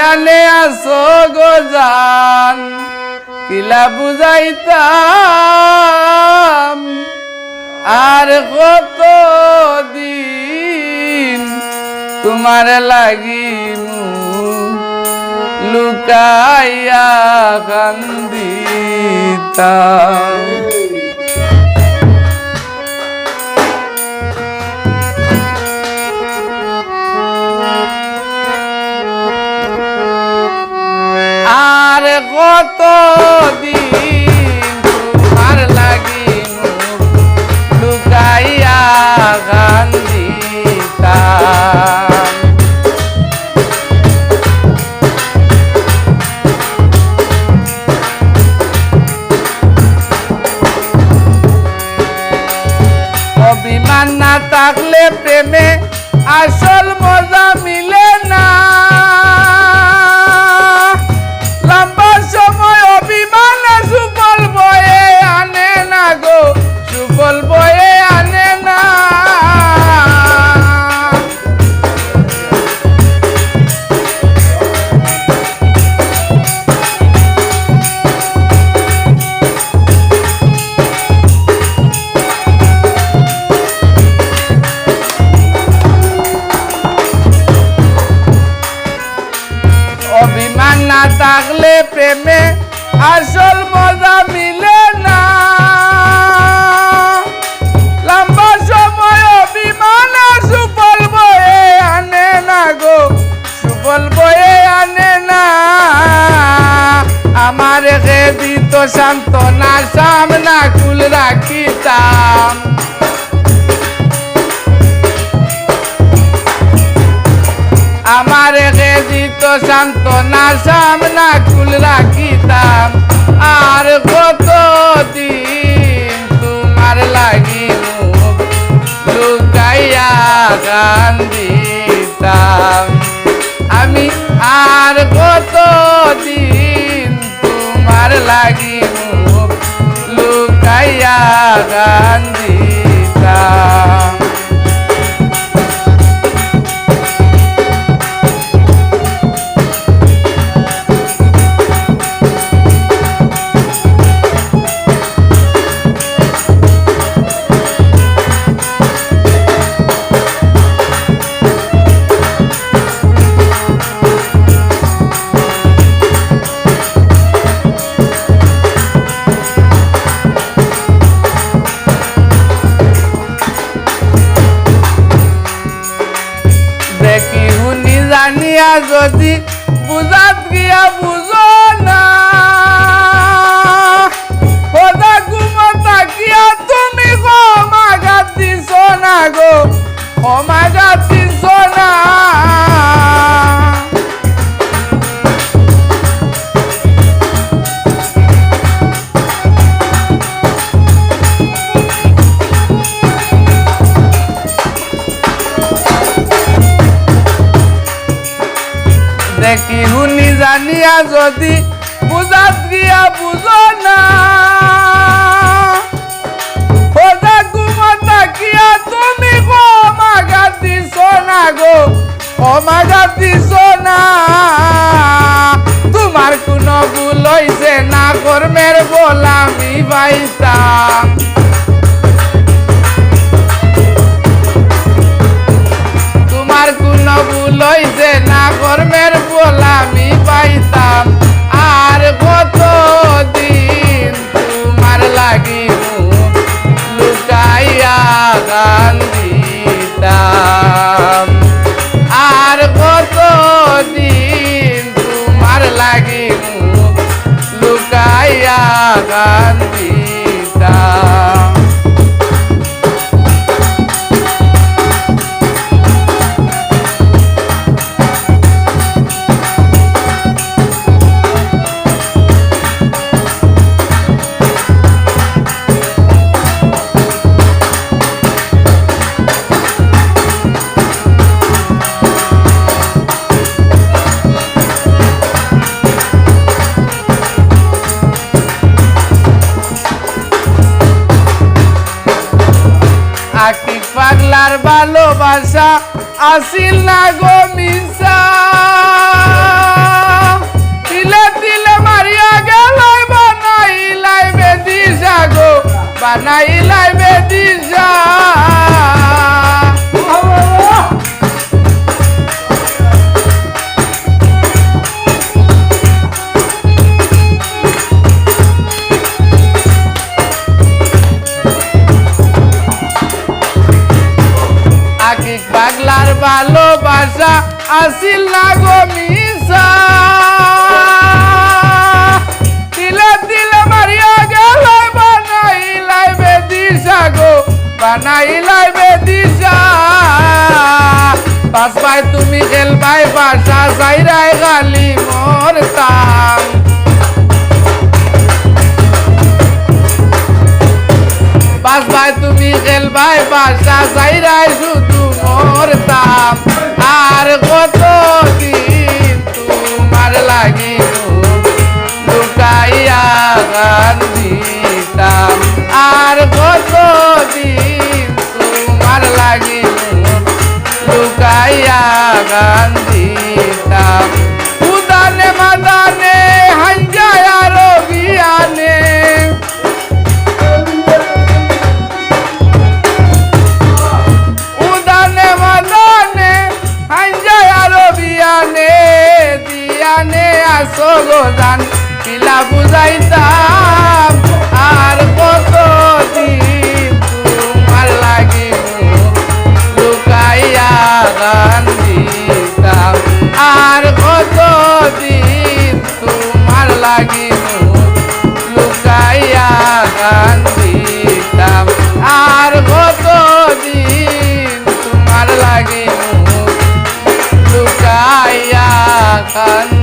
পরাণে আসো গো জান কিলা বুঝাইতাম আর কত দিন তোমার লাগি লুকাইয়া কান্দিতাম। আর কত দিন তোমার লাগি লুকাইয়া কান্দিতাম। অভিমান না থাকলে প্রেমে আসল মজা মিলে না। লম্বা সময় অভিমানে সুফল বয়ে আনে না গো, সুফল বয়ে আনে না। অভিমান না থাকলে প্রেমে আসল মজা মিলে না। লম্বা সময় অভিমানে সুফল বয়ে আনে না গো, সুফল বয়ে আনে না। আমার গে দিত সান্ত্বনা সামনা কুল রাখিতাম। আমার গে দিত সান্ত্বনা সামনা কুল রাখিতাম। আর কত দিন তোমার লাগি লুকাইয়া কান্দিতাম আমি। আর কত দিন তোমার লাগি লুকাইয়া কান্দিতাম। দেখি শুনি জানিয়া যদি বুঝাত গিয়া বুঝো না। সদা ঘুমত থাকিয়া তুমি ক্ষমাঘাত দিছ না গো, ক্ষমাঘাত দিছ না। দেখি শুনি জানিয়া যদি বুঝাত গিয়া বুঝো না। সদা ঘুমত থাকিয়া তুমি ক্ষমাঘাত দিছ না গো, ক্ষমাঘাত দিছ না। তোমার কোনো ভুল হইছে না, কর্মের গোলামি পাইতাম। তোমার কোনো ভুল হইছে না, কর্মের গোলামি পাইতাম। আর কত দিন তোমার লাগি লুকাইয়া কান্দিতাম। আর কত দিন তোমার লাগি লুকাইয়া কান্দিতাম। আকিক পাগলার ভালোবাসা আসিল না গো মিশা। বানাইলাই বেদিশা আকিক পাগলার ভালোবাসা আসিল না গো মিশা দিলে দিলে মারিয়া গেল বানাইলাই বেদিশা গো বানাইলাই বেদিশা পাস ভাই তুমি খেলবাই বাসা যাইরাই গালি মরতাম পাস ভাই তুমি খেলবাই বাসা যাইরাই শুধু মরতাম আর কত দিন তোমার লাগি লুকাইয়া গান দিতাম আর কত দিন তোমার লাগি লুকাইয়া গান দিতাম উদানে মাদানে হাঞ্জায় আরো বিয়ানে সগোদান কিলা বুঝাইতাম আর কত দিন তোমার লাগি লুকাইয়া গান দিতাম আর কত দিন তোমার লাগি লুকাইয়া গান দিতাম আর কত দিন তোমার লাগি লুকাইয়া গান